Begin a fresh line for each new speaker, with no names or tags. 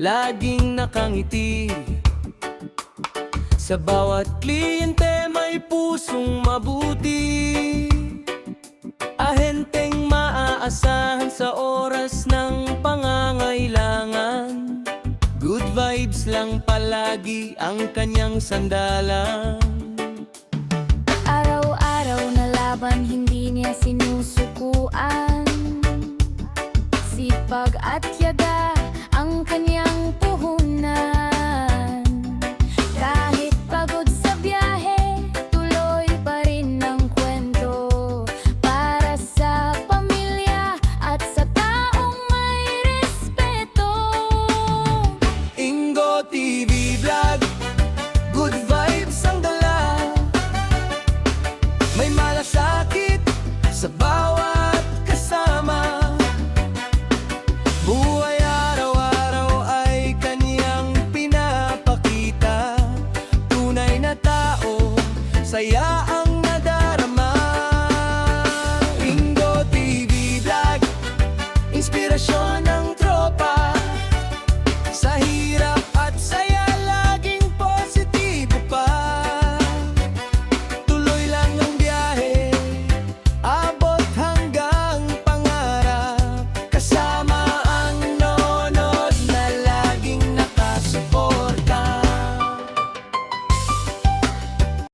laging nakangiti. Sa bawat kliyente may pusong mabuti, ahenteng maaasahan sa oras ng pangangailangan. Good vibes lang palagi ang kanyang sandalan.
Araw-araw na laban, hindi niya sinusukuan. Sipag at tiyaga ang kanyang